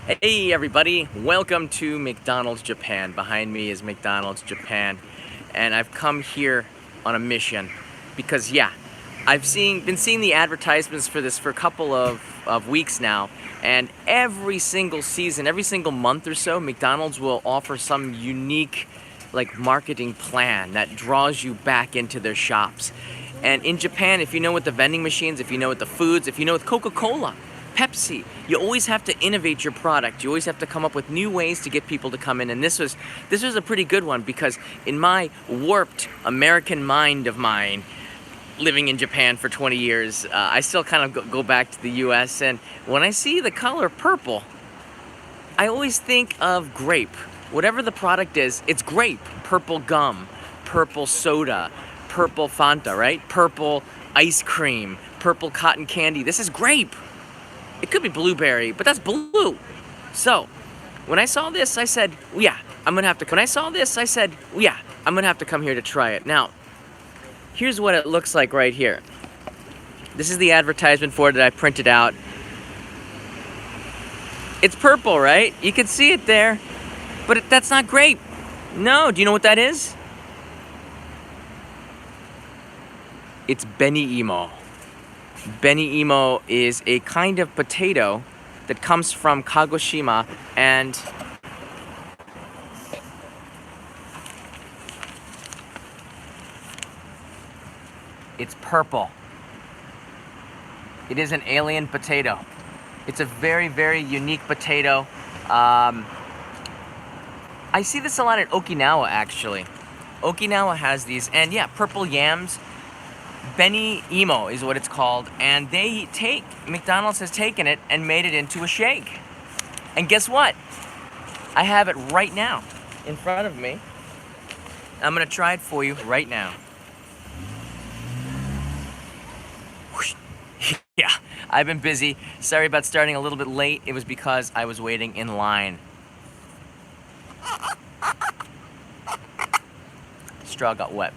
Hey everybody, welcome to McDonald's Japan. Behind me is McDonald's Japan, and I've come here on a mission because I've been seeing the advertisements for this for a couple of weeks now, and every single season, every single month or so, McDonald's will offer some unique marketing plan that draws you back into their shops. And in Japan, if you know with the vending machines, if you know with the foods, if you know with Coca-Cola, Pepsi, you always have to innovate your product. You always have to come up with new ways to get people to come in. And this was a pretty good one, because in my warped American mind of mine, living in Japan for 20 years, I still kind of go back to the US. And when I see the color purple, I always think of grape. Whatever the product is, it's grape. Purple gum, purple soda, purple Fanta, right? Purple ice cream, purple cotton candy. This is grape. It could be blueberry, but that's blue. So, when I saw this, I said, I'm gonna have to come here to try it. Now, here's what it looks like right here. This is the advertisement for it that I printed out. It's purple, right? You can see it there, but that's not grape. No, do you know what that is? It's beni imo. Beni imo is a kind of potato that comes from Kagoshima, and it's purple. It is an alien potato. It's a very, very unique potato. I see this a lot in Okinawa, actually. Okinawa has these, and purple yams. Beni imo is what it's called, and McDonald's has taken it and made it into a shake. And guess what? I have it right now in front of me. I'm gonna try it for you right now. Yeah, I've been busy. Sorry about starting a little bit late. It was because I was waiting in line. Straw got wet.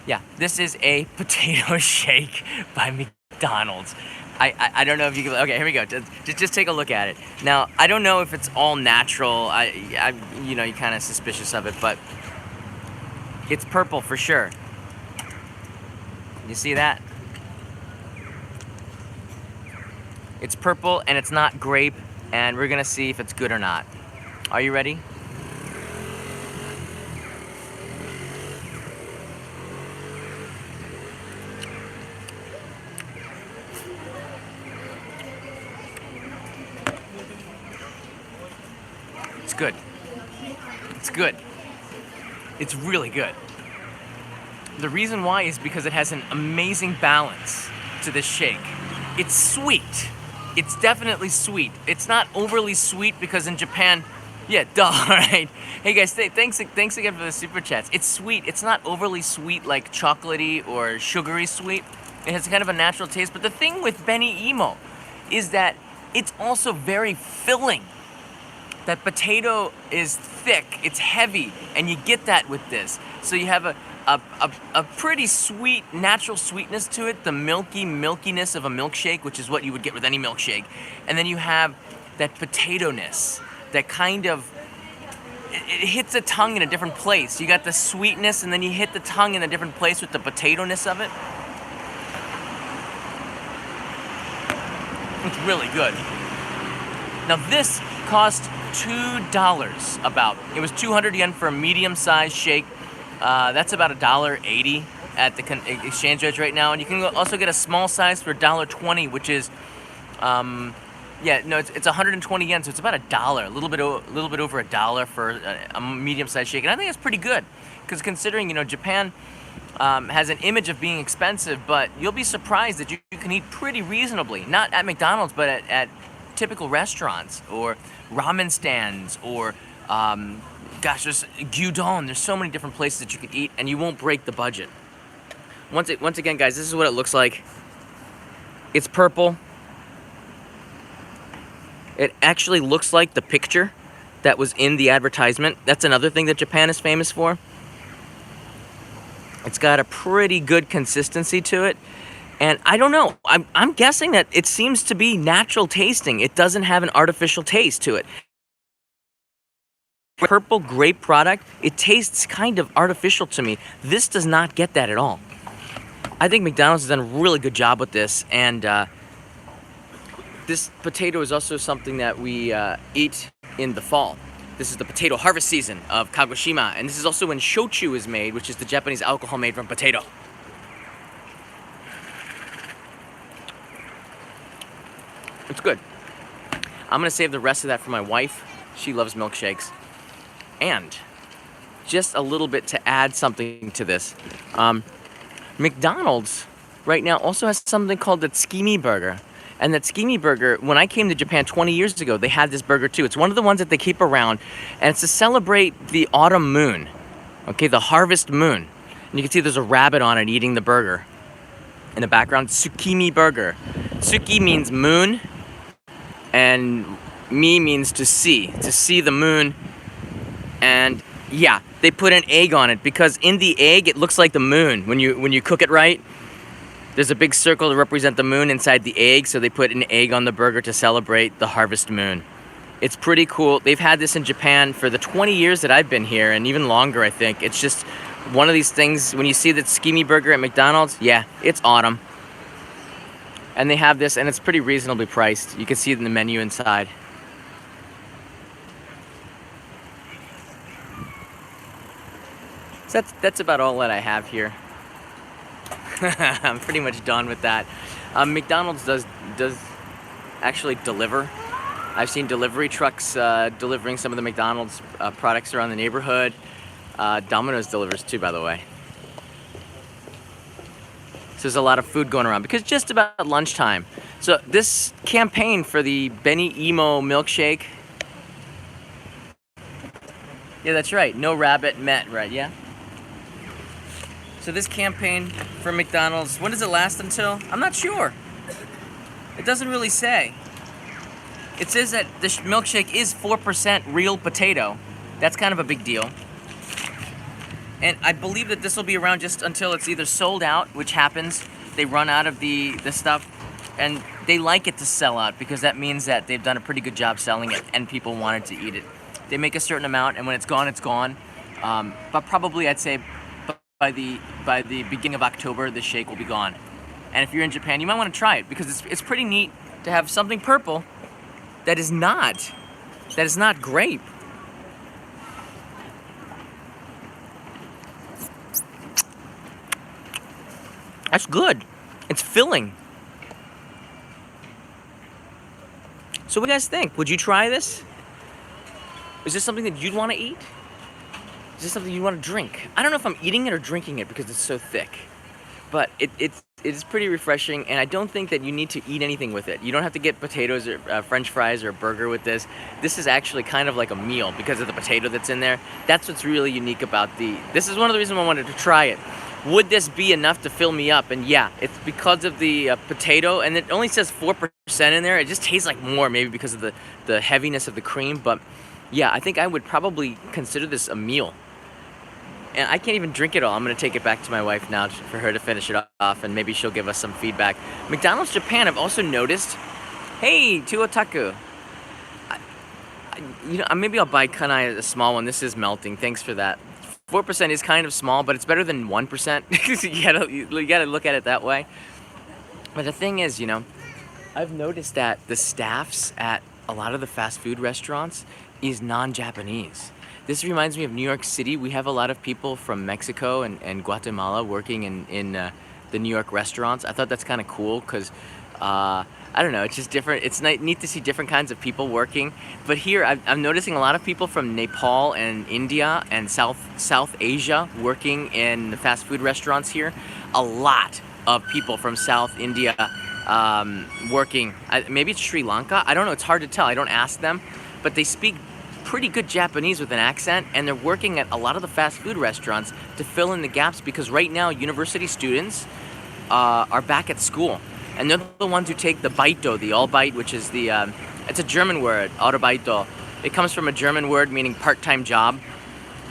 Yeah, this is a potato shake by McDonald's. I don't know if you can. Okay, here we go. Just take a look at it. Now, I don't know if it's all natural. You're kind of suspicious of it, but it's purple for sure. You see that? It's purple and it's not grape, and we're gonna see if it's good or not. Are you ready? It's good. It's good. It's really good. The reason why is because it has an amazing balance to this shake. It's sweet. It's definitely sweet. It's not overly sweet, because in Japan, right? Hey guys, thanks again for the super chats. It's sweet. It's not overly sweet, like chocolatey or sugary sweet. It has kind of a natural taste. But the thing with beni imo is that it's also very filling. That potato is thick, it's heavy, and you get that with this. So you have a pretty sweet, natural sweetness to it, the milkiness of a milkshake, which is what you would get with any milkshake. And then you have that potato-ness, that kind of, it hits the tongue in a different place. You got the sweetness, and then you hit the tongue in a different place with the potato-ness of it. It's really good. Now this cost $2 about. It was 200 yen for a medium-sized shake. That's about $1.80 at the exchange rate right now. And you can also get a small size for $1.20, which is, it's 120 yen, so it's about $1, a little bit over $1 for a medium-sized shake. And I think that's pretty good, because considering, Japan has an image of being expensive, but you'll be surprised that you can eat pretty reasonably. Not at McDonald's, but at typical restaurants or ramen stands or there's gyudon. There's so many different places that you can eat, and you won't break the budget. Once again, guys, this is what it looks like. It's purple. It actually looks like the picture that was in the advertisement. That's another thing that Japan is famous for. It's got a pretty good consistency to it, And I don't know, I'm guessing that it seems to be natural tasting. It doesn't have an artificial taste to it. Purple grape product, it tastes kind of artificial to me. This does not get that at all. I think McDonald's has done a really good job with this, and this potato is also something that we eat in the fall. This is the potato harvest season of Kagoshima, and this is also when shochu is made, which is the Japanese alcohol made from potato. It's good. I'm gonna save the rest of that for my wife. She loves milkshakes. And just a little bit to add something to this. McDonald's right now also has something called the Tsukimi burger. And that Tsukimi burger, when I came to Japan 20 years ago, they had this burger too. It's one of the ones that they keep around, and it's to celebrate the autumn moon, okay, the harvest moon. And you can see there's a rabbit on it eating the burger. In the background, Tsukimi burger. Tsuki means moon, and mi means to see the moon. And yeah, they put an egg on it because in the egg it looks like the moon when you cook it right. There's a big circle to represent the moon inside the egg, so they put an egg on the burger to celebrate the harvest moon. It's pretty cool. They've had this in Japan for the 20 years that I've been here, and even longer, I think. It's just one of these things, when you see the Tsukimi burger at McDonald's, yeah, it's autumn. And they have this, and it's pretty reasonably priced. You can see it in the menu inside. So that's about all that I have here. I'm pretty much done with that. McDonald's does actually deliver. I've seen delivery trucks delivering some of the McDonald's products around the neighborhood. Domino's delivers too, by the way. So there's a lot of food going around because just about lunchtime. So this campaign for the Beni Imo milkshake. Yeah, that's right. No rabbit met, right? Yeah. So this campaign for McDonald's, when does it last until? I'm not sure. It doesn't really say. It says that the milkshake is 4% real potato. That's kind of a big deal. And I believe that this will be around just until it's either sold out, which happens. They run out of the stuff, and they like it to sell out because that means that they've done a pretty good job selling it and people wanted to eat it. They make a certain amount, and when it's gone, it's gone. But probably I'd say by the beginning of October, the shake will be gone. And if you're in Japan, you might want to try it because it's pretty neat to have something purple that is not grape. That's good. It's filling. So what do you guys think? Would you try this? Is this something that you'd want to eat? Is this something you want to drink? I don't know if I'm eating it or drinking it because it's so thick. But it is pretty refreshing, and I don't think that you need to eat anything with it. You don't have to get potatoes or French fries or a burger with this. This is actually kind of like a meal because of the potato that's in there. That's what's really unique about this is one of the reasons I wanted to try it. Would this be enough to fill me up? And yeah, it's because of the potato, and it only says 4% in there. It just tastes like more, maybe because of the heaviness of the cream. But yeah, I think I would probably consider this a meal. And I can't even drink it all. I'm going to take it back to my wife now for her to finish it off, and maybe she'll give us some feedback. McDonald's Japan, I've also noticed, hey, to Otaku, maybe I'll buy Kanai a small one. This is melting. Thanks for that. 4% is kind of small, but it's better than 1%. you gotta look at it that way. But the thing is, I've noticed that the staffs at a lot of the fast food restaurants is non-Japanese. This reminds me of New York City. We have a lot of people from Mexico and Guatemala working in the New York restaurants. I thought that's kind of cool because, I don't know, it's just different. It's neat to see different kinds of people working. But here, I'm noticing a lot of people from Nepal and India and South Asia working in the fast food restaurants here. A lot of people from South India working. Maybe it's Sri Lanka. I don't know. It's hard to tell. I don't ask them. But they speak pretty good Japanese with an accent, and they're working at a lot of the fast food restaurants to fill in the gaps because right now university students are back at school, and they're the ones who take the baito, the all-bite, which is it's a German word, Arbeito. It comes from a German word meaning part-time job.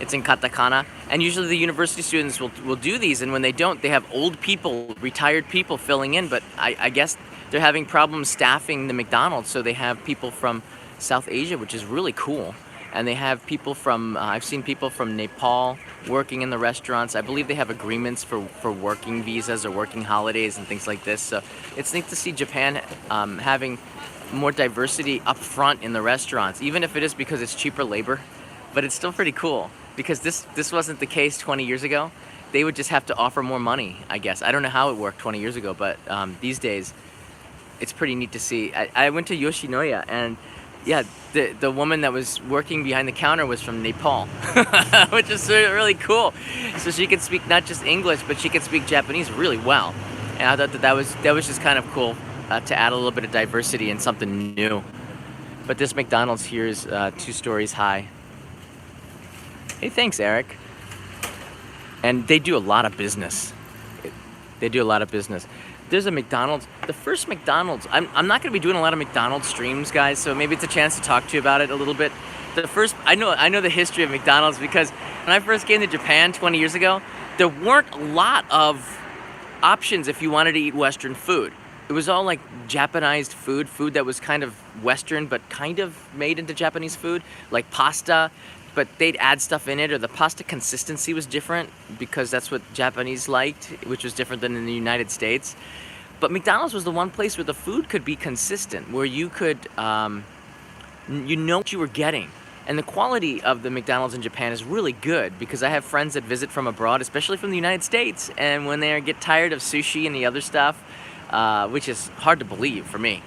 It's in katakana, and usually the university students will do these, and when they don't, they have old people, retired people filling in, but I guess they're having problems staffing the McDonald's, so they have people from South Asia, which is really cool. And they have people from, I've seen people from Nepal working in the restaurants. I believe they have agreements for working visas or working holidays and things like this. So it's neat to see Japan having more diversity up front in the restaurants, even if it is because it's cheaper labor. But it's still pretty cool, because this wasn't the case 20 years ago. They would just have to offer more money, I guess. I don't know how it worked 20 years ago, but these days, it's pretty neat to see. I went to Yoshinoya, and yeah, the woman that was working behind the counter was from Nepal, which is really cool. So she could speak not just English, but she could speak Japanese really well. And I thought that was just kind of cool to add a little bit of diversity and something new. But this McDonald's here is 2 stories high. Hey, thanks, Eric. And they do a lot of business. They do a lot of business. There's a McDonald's, the first McDonald's, I'm not going to be doing a lot of McDonald's streams, guys, so maybe it's a chance to talk to you about it a little bit. The first, I know the history of McDonald's, because when I first came to Japan 20 years ago, there weren't a lot of options if you wanted to eat Western food. It was all like Japanized food that was kind of Western, but kind of made into Japanese food, like pasta. But they'd add stuff in it, or the pasta consistency was different because that's what Japanese liked, which was different than in the United States. But McDonald's was the one place where the food could be consistent, where you could, you know what you were getting. And the quality of the McDonald's in Japan is really good, because I have friends that visit from abroad, especially from the United States, and when they get tired of sushi and the other stuff, which is hard to believe for me,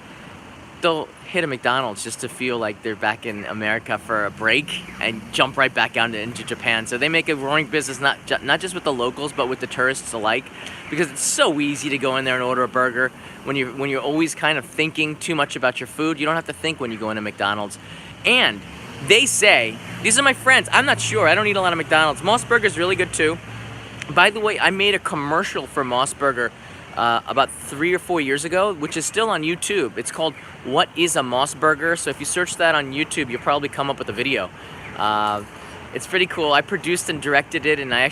they'll hit a McDonald's just to feel like they're back in America for a break and jump right back down into Japan. So they make a roaring business, not just with the locals, but with the tourists alike, because it's so easy to go in there and order a burger. When you're always kind of thinking too much about your food, you don't have to think when you go into McDonald's. And they say, these are my friends, I'm not sure, I don't eat a lot of McDonald's. Moss Burger's really good too. By the way, I made a commercial for Moss Burger about 3 or 4 years ago, which is still on YouTube. It's called What is a Moss Burger? So if you search that on YouTube, you'll probably come up with a video. It's pretty cool. I produced and directed it, and I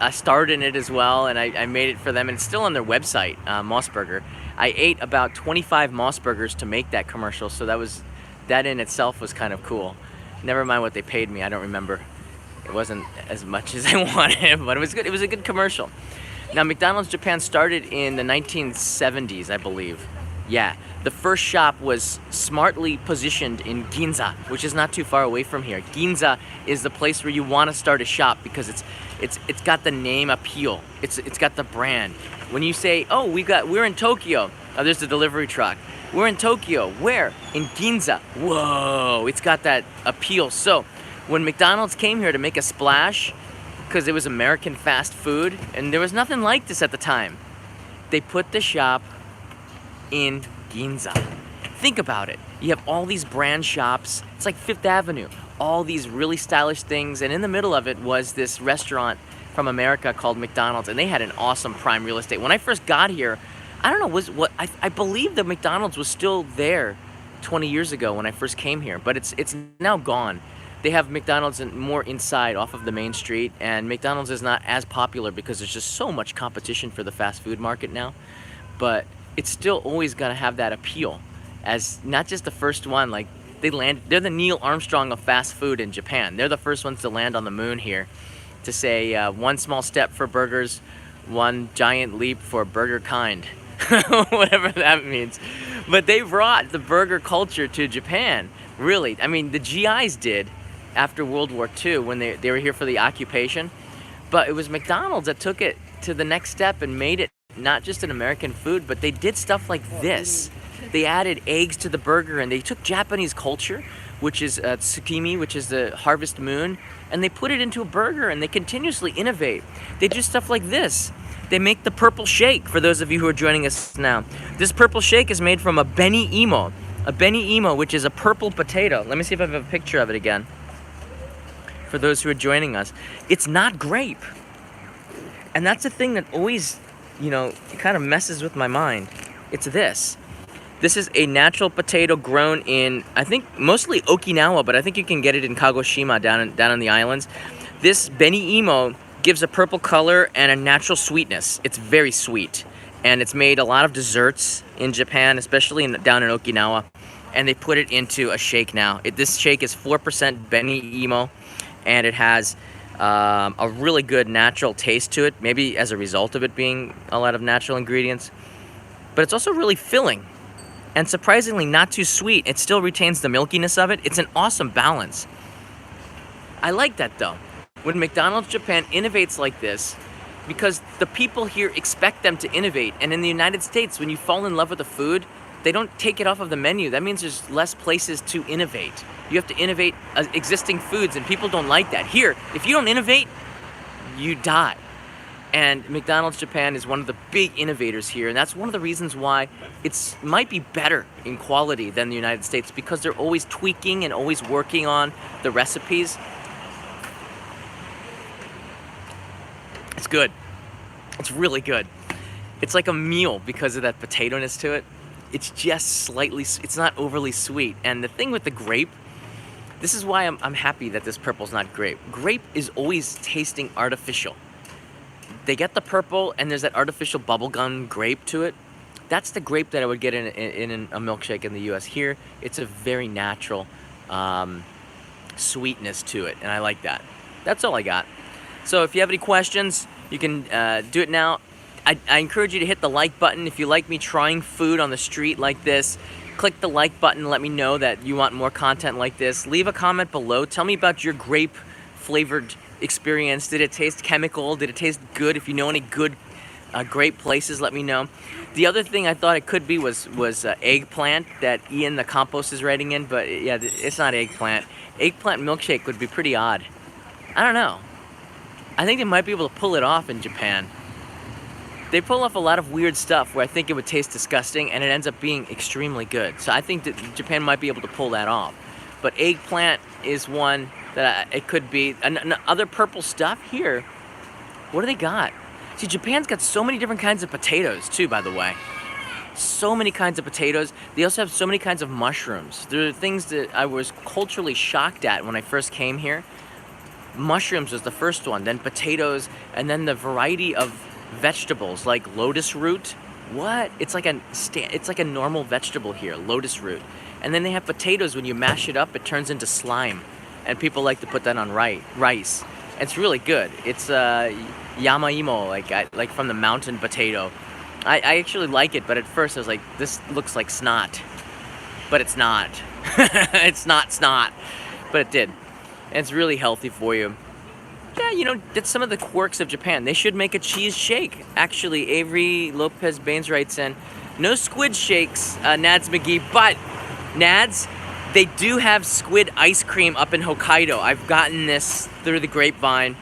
starred in it as well, and I made it for them, and it's still on their website, Moss Burger. I ate about 25 Moss Burgers to make that commercial, so that in itself was kind of cool. Never mind what they paid me, I don't remember. It wasn't as much as I wanted, but it was good. It was a good commercial. Now, McDonald's Japan started in the 1970s, I believe. Yeah, the first shop was smartly positioned in Ginza, which is not too far away from here. Ginza is the place where you want to start a shop, because it's got the name appeal. It's got the brand. When you say, "Oh, we're in Tokyo," oh, there's the delivery truck. We're in Tokyo. Where? In Ginza. Whoa, it's got that appeal. So, when McDonald's came here to make a splash, because it was American fast food, and there was nothing like this at the time, they put the shop in Ginza. Think about it. You have all these brand shops. It's like Fifth Avenue. All these really stylish things, and in the middle of it was this restaurant from America called McDonald's, and they had an awesome prime real estate. When I first got here, I don't know, I believe the McDonald's was still there 20 years ago when I first came here, but it's now gone. They have McDonald's more inside off of the main street, and McDonald's is not as popular because there's just so much competition for the fast food market now. But it's still always gonna have that appeal as not just the first one. Like they're the Neil Armstrong of fast food in Japan. They're the first ones to land on the moon here, to say one small step for burgers, one giant leap for burger kind, whatever that means. But they brought the burger culture to Japan, really. I mean, the GIs did after World War II when they were here for the occupation. But it was McDonald's that took it to the next step and made it not just an American food, but they did stuff like this. They added eggs to the burger, and they took Japanese culture, which is tsukimi, which is the harvest moon, and they put it into a burger, and they continuously innovate. They do stuff like this. They make the purple shake, for those of you who are joining us now. This purple shake is made from a beni imo. A beni imo, which is a purple potato. Let me see if I have a picture of it again, for those who are joining us. It's not grape. And that's the thing that always, it kind of messes with my mind. It's this. This is a natural potato grown in, I think, mostly Okinawa, but I think you can get it in Kagoshima, down in the islands. This Beni Imo gives a purple color and a natural sweetness. It's very sweet. And it's made a lot of desserts in Japan, especially down in Okinawa. And they put it into a shake now. This shake is 4% Beni Imo, and it has a really good natural taste to it, maybe as a result of it being a lot of natural ingredients. But it's also really filling and surprisingly not too sweet. It still retains the milkiness of it. It's an awesome balance. I like that though. When McDonald's Japan innovates like this, because the people here expect them to innovate. And in the United States, when you fall in love with the food, they don't take it off of the menu. That means there's less places to innovate. You have to innovate existing foods, and people don't like that. Here, if you don't innovate, you die. And McDonald's Japan is one of the big innovators here, and that's one of the reasons why it might be better in quality than the United States, because they're always tweaking and always working on the recipes. It's good. It's really good. It's like a meal because of that potato-ness to it. It's just slightly, it's not overly sweet. And the thing with the grape, this is why I'm happy that this purple's not grape. Grape is always tasting artificial. They get the purple and there's that artificial bubblegum grape to it. That's the grape that I would get in a milkshake in the US. Here, it's a very natural sweetness to it, and I like that. That's all I got. So if you have any questions, you can do it now. I encourage you to hit the like button. If you like me trying food on the street like this, click the like button. Let me know that you want more content like this. Leave a comment below. Tell me about your grape flavored experience. Did it taste chemical? Did it taste good? If you know any good grape places, let me know. The other thing I thought it could be was eggplant that Ian the Compost is writing in, but yeah, it's not eggplant. Eggplant milkshake would be pretty odd. I don't know. I think they might be able to pull it off in Japan. They pull off a lot of weird stuff where I think it would taste disgusting and it ends up being extremely good. So I think that Japan might be able to pull that off. But eggplant is one that it could be. And other purple stuff here, what do they got? See, Japan's got so many different kinds of potatoes too, by the way. So many kinds of potatoes. They also have so many kinds of mushrooms. There are things that I was culturally shocked at when I first came here. Mushrooms was the first one, then potatoes, and then the variety of vegetables like lotus root. What? It's like a normal vegetable here, lotus root. And then they have potatoes. When you mash it up, it turns into slime, and people like to put that on rice. It's really good. It's yamaimo, like from the mountain potato. I actually like it, but at first I was like, this looks like snot, but it's not. It's not snot, but it did. And it's really healthy for you. Yeah, you know, that's some of the quirks of Japan. They should make a cheese shake. Actually, Avery Lopez Baines writes in, no squid shakes, Nads McGee, but Nads, they do have squid ice cream up in Hokkaido. I've gotten this through the grapevine.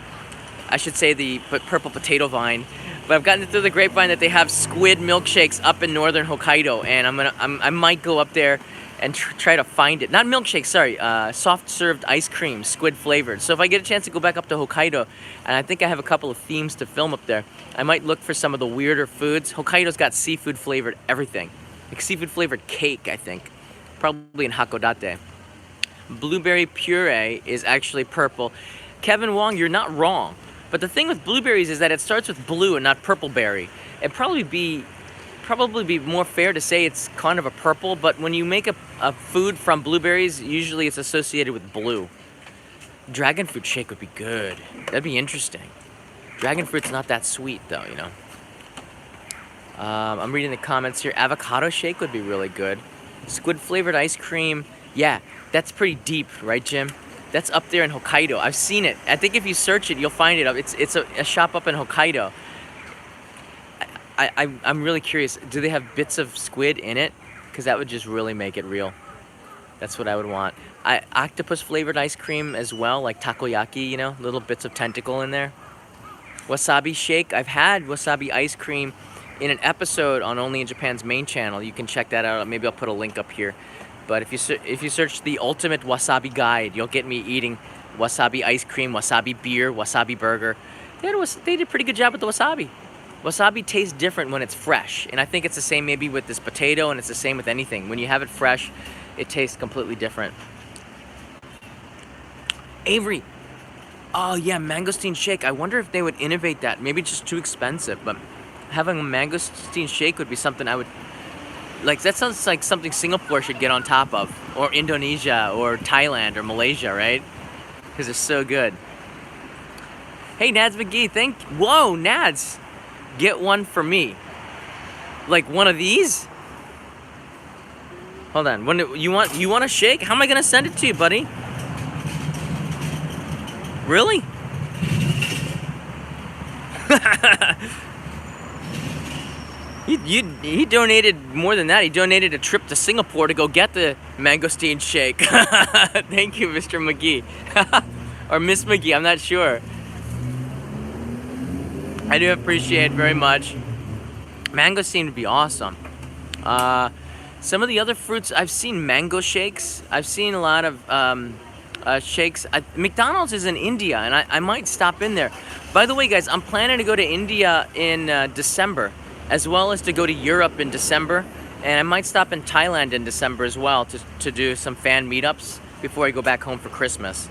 I should say the purple potato vine. But I've gotten it through the grapevine that they have squid milkshakes up in northern Hokkaido, and I might go up there and try to find it. Not milkshake, sorry, soft served ice cream, squid flavored. So if I get a chance to go back up to Hokkaido, and I think I have a couple of themes to film up there, I might look for some of the weirder foods. Hokkaido's got seafood flavored everything. Like seafood flavored cake, I think. Probably in Hakodate. Blueberry puree is actually purple. Kevin Wong, you're not wrong. But the thing with blueberries is that it starts with blue and not purple berry. It'd probably be more fair to say it's kind of a purple, but when you make a food from blueberries, usually it's associated with blue. Dragon fruit shake would be good. That'd be interesting. Dragon fruit's not that sweet though, you know. I'm reading the comments here. Avocado shake would be really good. Squid flavored ice cream, yeah, that's pretty deep, right, Jim? That's up there in Hokkaido. I've seen it. I think if you search it, you'll find it. It's a shop up in Hokkaido. I'm really curious. Do they have bits of squid in it? Because that would just really make it real. That's what I would want. Octopus flavored ice cream as well, like takoyaki, you know, little bits of tentacle in there. Wasabi shake. I've had wasabi ice cream in an episode on Only in Japan's main channel. You can check that out. Maybe I'll put a link up here. But if you search the ultimate wasabi guide, you'll get me eating wasabi ice cream, wasabi beer, wasabi burger. They did a pretty good job with the wasabi. Wasabi tastes different when it's fresh, and I think it's the same maybe with this potato, and it's the same with anything. When you have it fresh, it tastes completely different. Avery, Oh yeah, mangosteen shake. I wonder if they would innovate that. Maybe it's just too expensive, but having a mangosteen shake would be something I would like. That sounds like something Singapore should get on top of, or Indonesia, or Thailand, or Malaysia, right? Because it's so good. Hey, Nads McGee, whoa, Nads, get one for me. Like one of these? Hold on. You want a shake? How am I gonna send it to you, buddy? Really? He donated more than that. He donated a trip to Singapore to go get the mangosteen shake. Thank you, Mr. McGee. Or Miss McGee, I'm not sure. I do appreciate it very much. Mangosteen would be awesome. Some of the other fruits, I've seen mango shakes. I've seen a lot of shakes. McDonald's is in India, and I might stop in there. By the way, guys, I'm planning to go to India in December, as well as to go to Europe in December, and I might stop in Thailand in December as well to do some fan meetups before I go back home for Christmas.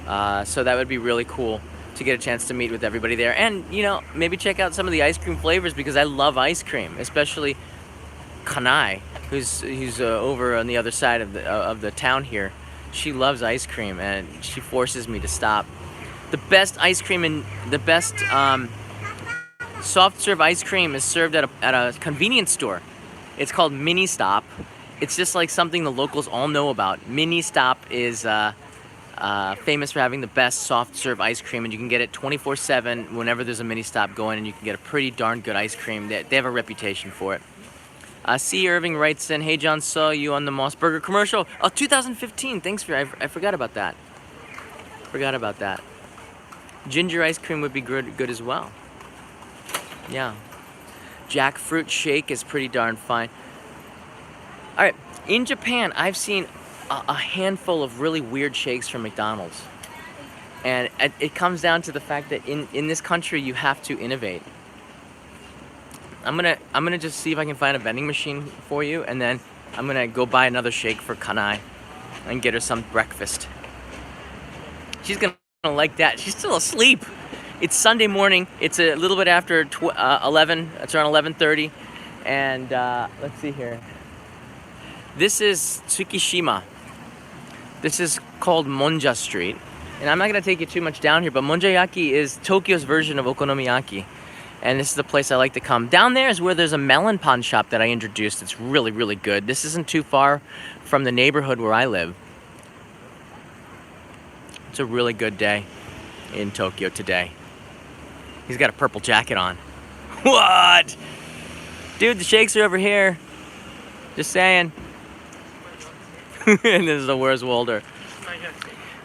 So that would be really cool to get a chance to meet with everybody there, and you know, maybe check out some of the ice cream flavors, because I love ice cream, especially Kanai, who's over on the other side of the town here. She loves ice cream, and she forces me to stop. The best ice cream and the best soft serve ice cream is served at a convenience store. It's called Mini Stop. It's just like something the locals all know about. Mini Stop is famous for having the best soft serve ice cream, and you can get it 24/7 whenever there's a Mini Stop going, and you can get a pretty darn good ice cream. They have a reputation for it. C. Irving writes in, hey John, saw you on the Moss Burger commercial. Oh, 2015, thanks for, I forgot about that. Forgot about that. Ginger ice cream would be good as well. Yeah. Jackfruit shake is pretty darn fine. All right, in Japan, I've seen a handful of really weird shakes from McDonald's. And it comes down to the fact that in this country, you have to innovate. I'm gonna just see if I can find a vending machine for you, and then I'm gonna go buy another shake for Kanai and get her some breakfast. She's gonna like that. She's still asleep. It's Sunday morning. It's a little bit after 11. It's around 11:30, and let's see here. This is Tsukishima. This is called Monja Street, and I'm not gonna take you too much down here, but Monjayaki is Tokyo's version of Okonomiyaki. And this is the place I like to come. Down there is where there's a melon pan shop that I introduced. It's really, really good. This isn't too far from the neighborhood where I live. It's a really good day in Tokyo today. He's got a purple jacket on. What? Dude, the shakes are over here. Just saying. And this is the Where's Walder.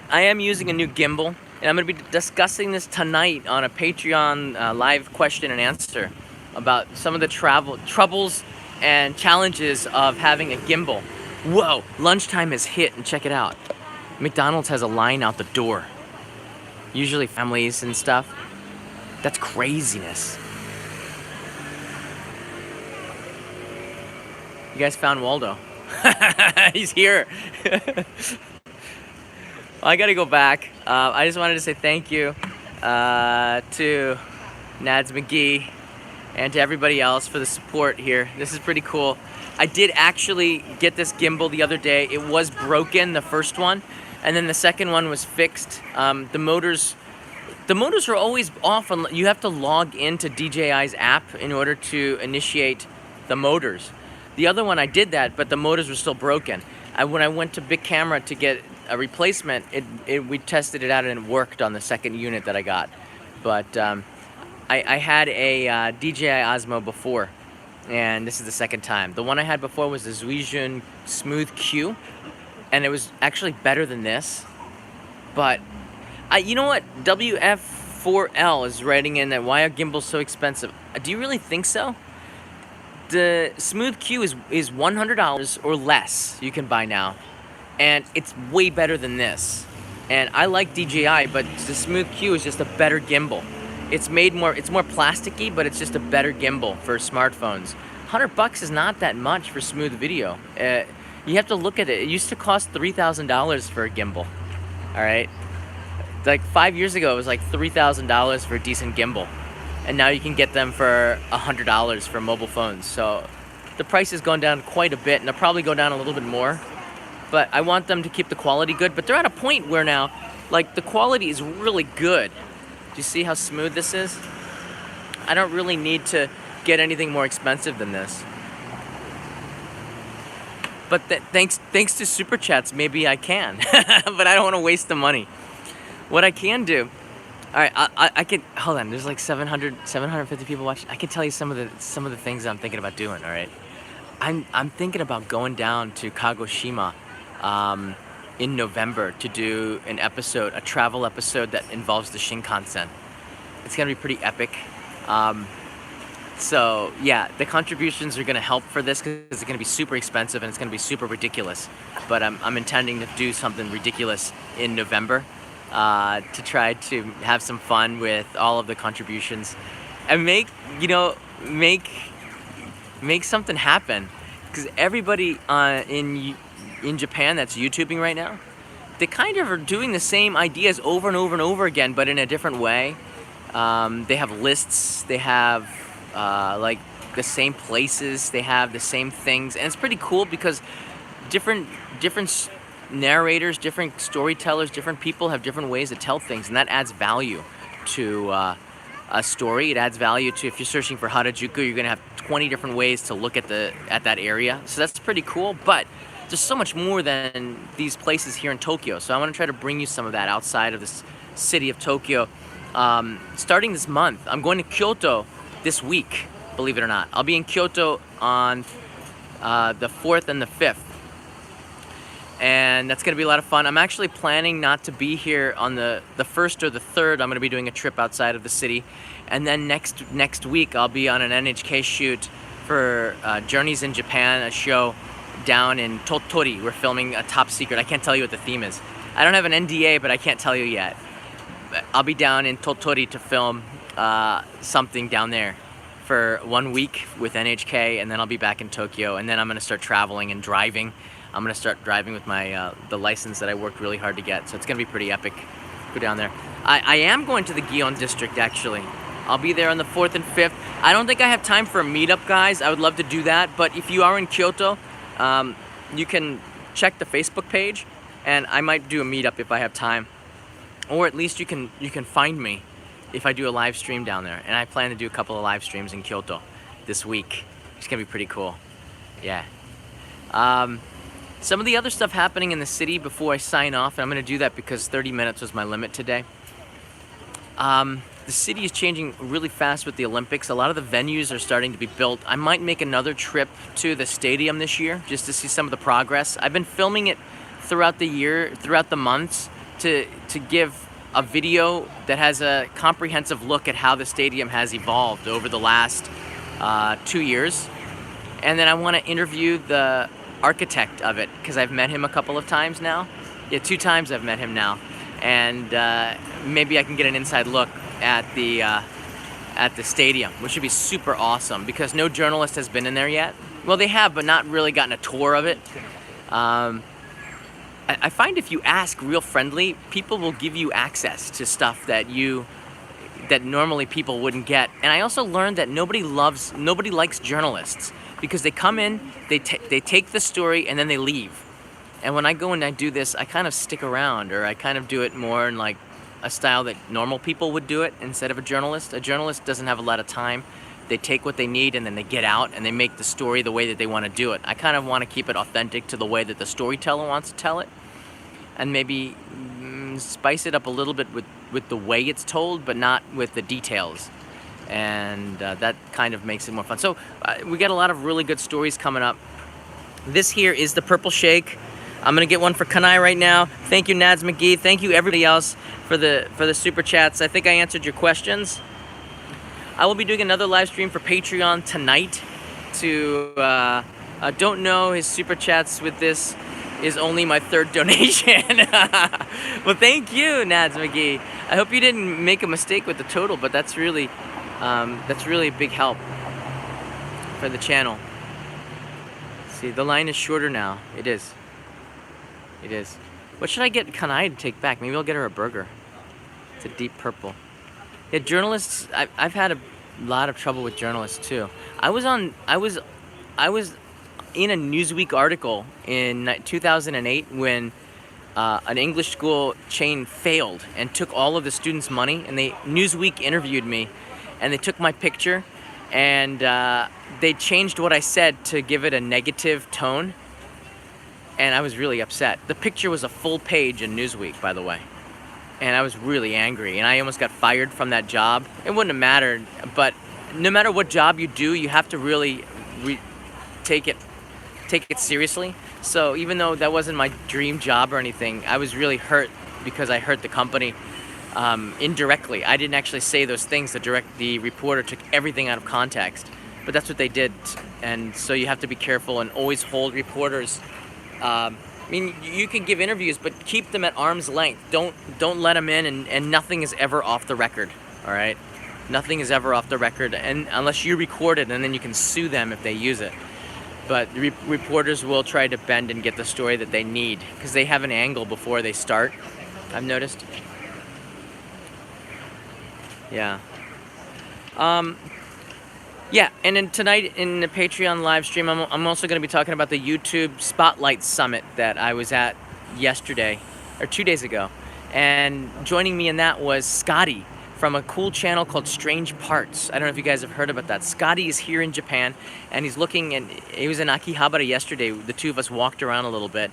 I am using a new gimbal. And I'm going to be discussing this tonight on a Patreon live question and answer about some of the troubles and challenges of having a gimbal. Whoa, lunchtime has hit, and check it out. McDonald's has a line out the door. Usually families and stuff. That's craziness. You guys found Waldo. He's here. I gotta go back. I just wanted to say thank you to Nads McGee and to everybody else for the support here. This is pretty cool. I did actually get this gimbal the other day. It was broken, the first one, and then the second one was fixed. The motors are always off, and you have to log into DJI's app in order to initiate the motors. The other one I did that, but the motors were still broken. When I went to Big Camera to get a replacement, we tested it out and it worked on the second unit that I got. But I had a DJI Osmo before, and this is the second time. The one I had before was the Zuijun Smooth Q, and it was actually better than this. But you know what? WF4L is writing in that why are gimbals so expensive? Do you really think so? The Smooth Q is $100 or less you can buy now. And it's way better than this. And I like DJI, but the Smooth Q is just a better gimbal. It's more plasticky, but it's just a better gimbal for smartphones. $100 is not that much for smooth video. You have to look at it. It used to cost $3,000 for a gimbal. All right, Like 5 years ago, it was like $3,000 for a decent gimbal, and now you can get them for $100 for mobile phones. So the price has gone down quite a bit, and they'll probably go down a little bit more. But I want them to keep the quality good. But they're at a point where now, like, the quality is really good. Do you see how smooth this is? I don't really need to get anything more expensive than this. But thanks to Super Chats, maybe I can. But I don't want to waste the money. What I can do, all right, I can, hold on, there's like 750 people watching. I can tell you some of the things I'm thinking about doing, all right? I'm thinking about going down to Kagoshima in November to do an episode, a travel episode that involves the Shinkansen. It's gonna be pretty epic. So yeah, the contributions are gonna help for this because it's gonna be super expensive and it's gonna be super ridiculous. But I'm intending to do something ridiculous in November to try to have some fun with all of the contributions and make something happen. Because everybody in Japan that's YouTubing right now, they kind of are doing the same ideas over and over and over again, but in a different way. They have lists, they have like the same places, they have the same things, and it's pretty cool because different narrators, different storytellers, different people have different ways to tell things, and that adds value to a story. It adds value to, if you're searching for Harajuku, you're gonna have 20 different ways to look at that area. So that's pretty cool, but there's so much more than these places here in Tokyo. So I want to try to bring you some of that outside of this city of Tokyo. Starting this month, I'm going to Kyoto this week, believe it or not. I'll be in Kyoto on the 4th and the 5th. And that's going to be a lot of fun. I'm actually planning not to be here on the 1st or the 3rd. I'm going to be doing a trip outside of the city. And then next week, I'll be on an NHK shoot for Journeys in Japan, a show down in Tottori. We're filming a top secret. I can't tell you what the theme is. I don't have an NDA, but I can't tell you yet. I'll be down in Tottori to film something down there for 1 week with NHK, and then I'll be back in Tokyo, and then I'm going to start traveling and driving. I'm going to start driving with my the license that I worked really hard to get, so it's going to be pretty epic. Go down there. I am going to the Gion district, actually. I'll be there on the 4th and 5th. I don't think I have time for a meetup, guys. I would love to do that, but if you are in Kyoto, you can check the Facebook page, and I might do a meetup if I have time. Or at least you can find me if I do a live stream down there. And I plan to do a couple of live streams in Kyoto this week. It's gonna be pretty cool. Yeah. Some of the other stuff happening in the city before I sign off, and I'm gonna do that because 30 minutes was my limit today. The city is changing really fast with the Olympics. A lot of the venues are starting to be built. I might make another trip to the stadium this year just to see some of the progress. I've been filming it throughout the year, throughout the months, to give a video that has a comprehensive look at how the stadium has evolved over the last 2 years. And then I want to interview the architect of it because I've met him a couple of times now. Yeah, 2 times I've met him now. And maybe I can get an inside look at the stadium, which would be super awesome because no journalist has been in there yet. Well, they have, but not really gotten a tour of it. I find if you ask real friendly, people will give you access to stuff that normally people wouldn't get. And I also learned that nobody likes journalists because they come in, they take the story, and then they leave. And when I go and I do this, I kind of stick around, or I kind of do it more in like a style that normal people would do it instead of a journalist. A journalist doesn't have a lot of time. They take what they need and then they get out and they make the story the way that they want to do it. I kind of want to keep it authentic to the way that the storyteller wants to tell it, and maybe spice it up a little bit with the way it's told, but not with the details. And that kind of makes it more fun. So we got a lot of really good stories coming up. This here is the Purple Shake. I'm gonna get one for Kanai right now. Thank you, Nads McGee. Thank you everybody else for the super chats. I think I answered your questions. I will be doing another live stream for Patreon tonight. Don't know his super chats with this is only my 3rd donation. Well, thank you, Nads McGee. I hope you didn't make a mistake with the total, but that's really a big help for the channel. See, the line is shorter now. It is. What should I get Kanai to take back? Maybe I'll get her a burger. It's a deep purple. Yeah, journalists. I've had a lot of trouble with journalists too. I was in a Newsweek article in 2008 when an English school chain failed and took all of the students' money, and Newsweek interviewed me, and they took my picture, and they changed what I said to give it a negative tone, and I was really upset. The picture was a full page in Newsweek, by the way, and I was really angry, and I almost got fired from that job. It wouldn't have mattered, but no matter what job you do, you have to really take it seriously. So even though that wasn't my dream job or anything, I was really hurt because I hurt the company indirectly. I didn't actually say those things. The reporter took everything out of context, but that's what they did. And so you have to be careful and always hold reporters. I mean, you can give interviews, but keep them at arm's length. Don't let them in, and nothing is ever off the record. All right, nothing is ever off the record, and unless you record it, and then you can sue them if they use it. But reporters will try to bend and get the story that they need because they have an angle before they start. I've noticed. Yeah. Yeah, and then tonight in the Patreon live stream, I'm also going to be talking about the YouTube Spotlight Summit that I was at yesterday, or 2 days ago. And joining me in that was Scotty from a cool channel called Strange Parts. I don't know if you guys have heard about that. Scotty is here in Japan, and he's looking, and he was in Akihabara yesterday. The two of us walked around a little bit.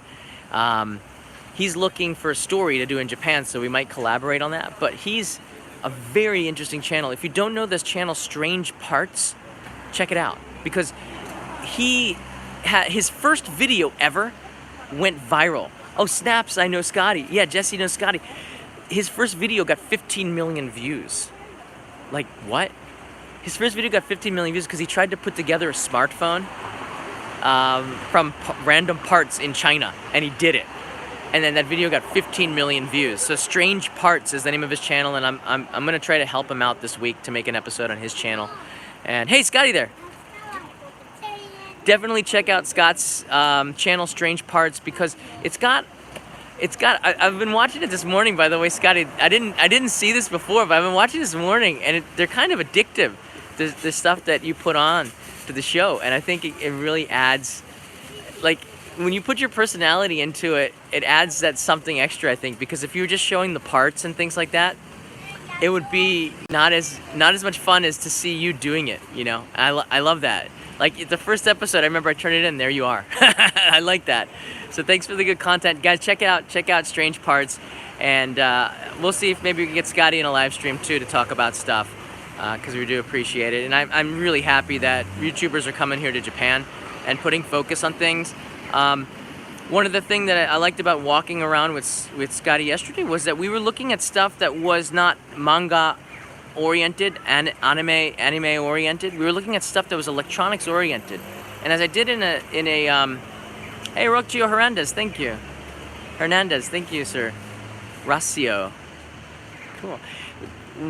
He's looking for a story to do in Japan, so we might collaborate on that. But he's a very interesting channel. If you don't know this channel, Strange Parts, check it out. Because his first video ever went viral. Oh, snaps, I know Scotty. Yeah, Jesse knows Scotty. His first video got 15 million views. Like, what? His first video got 15 million views because he tried to put together a smartphone from random parts in China, and he did it. And then that video got 15 million views. So Strange Parts is the name of his channel, and I'm gonna try to help him out this week to make an episode on his channel. And hey, Scotty there. Definitely check out Scott's channel, Strange Parts, because I've been watching it this morning, by the way, Scotty. I didn't see this before, but I've been watching this morning, and they're kind of addictive. The stuff that you put on to the show, and I think it really adds, like, when you put your personality into it, it adds that something extra, I think, because if you were just showing the parts and things like that, it would be not as much fun as to see you doing it, you know? I love that. Like, the first episode, I remember I turned it in, there you are. I like that. So thanks for the good content. Guys, check out Strange Parts, and we'll see if maybe we can get Scotty in a live stream, too, to talk about stuff, because we do appreciate it. And I'm really happy that YouTubers are coming here to Japan and putting focus on things. One of the things that I liked about walking around with Scotty yesterday was that we were looking at stuff that was not manga oriented and anime oriented. We were looking at stuff that was electronics oriented. And as I did in a hey, Rocio Hernandez, thank you. Hernandez, thank you, sir. Racio. Cool.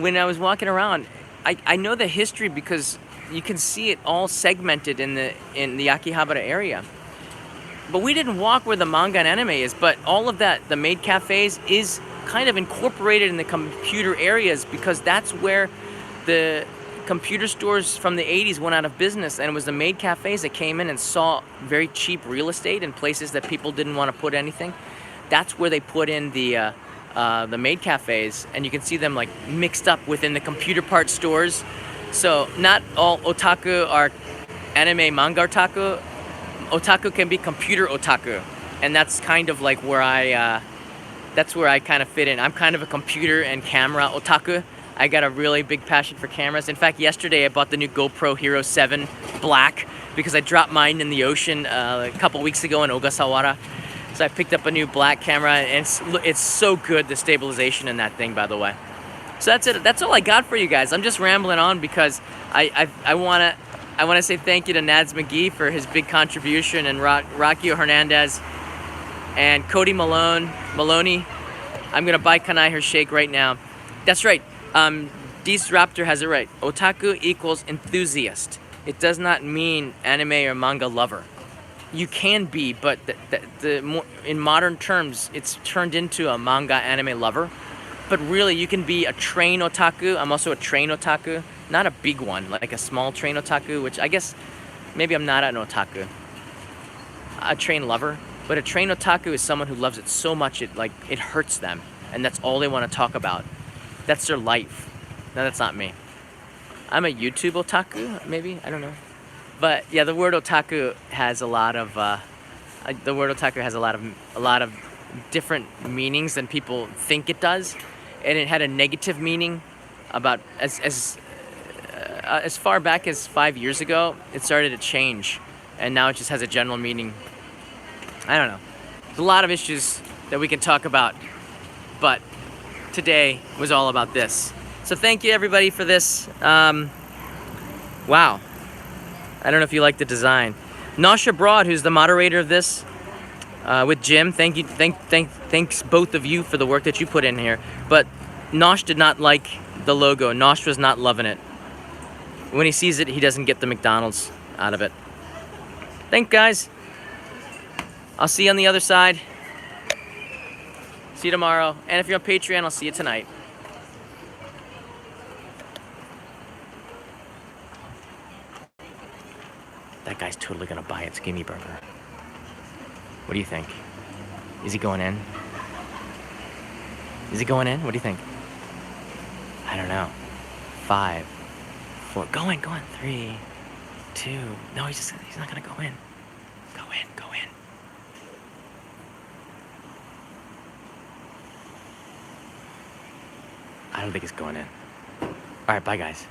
When I was walking around, I know the history because you can see it all segmented in the Akihabara area. But we didn't walk where the manga and anime is, but all of that, the maid cafes, is kind of incorporated in the computer areas because that's where the computer stores from the 80s went out of business, and it was the maid cafes that came in and saw very cheap real estate in places that people didn't want to put anything. That's where they put in the maid cafes, and you can see them like mixed up within the computer parts stores. So not all otaku are anime manga otaku. Otaku can be computer otaku, and that's kind of like where that's where I kind of fit in. I'm kind of a computer and camera otaku. I got a really big passion for cameras. In fact, yesterday I bought the new GoPro Hero 7 Black because I dropped mine in the ocean a couple weeks ago in Ogasawara. So I picked up a new black camera, and it's so good, the stabilization in that thing, by the way. So that's it. That's all I got for you guys. I'm just rambling on because I want to say thank you to Nads McGee for his big contribution, and Rocio Hernandez and Cody Maloney. I'm going to buy Kanai her shake right now. That's right. Dees Raptor has it right. Otaku equals enthusiast. It does not mean anime or manga lover. You can be, but in modern terms, it's turned into a manga anime lover. But really, you can be a train otaku. I'm also a train otaku. Not a big one, like a small train otaku, which I guess maybe I'm not an otaku. A train lover. But a train otaku is someone who loves it so much it hurts them. And that's all they want to talk about. That's their life. No, that's not me. I'm a YouTube otaku, maybe? I don't know. But yeah, the word otaku has a lot of a lot of different meanings than people think it does, and it had a negative meaning about as far back as 5 years ago. It started to change, and now it just has a general meaning. I don't know. There's a lot of issues that we can talk about, but today was all about this. So thank you everybody for this. Wow. I don't know if you like the design. Nosha Broad, who's the moderator of this, with Jim, thanks both of you for the work that you put in here. But Nosh did not like the logo. Nosh was not loving it. When he sees it, he doesn't get the McDonald's out of it. Thanks, guys. I'll see you on the other side. See you tomorrow. And if you're on Patreon, I'll see you tonight. That guy's totally gonna buy its gimme burger. What do you think? Is he going in? Is he going in? What do you think? I don't know. 5, 4. Go in. 3, 2. No, he's not gonna go in. Go in. I don't think he's going in. All right, bye guys.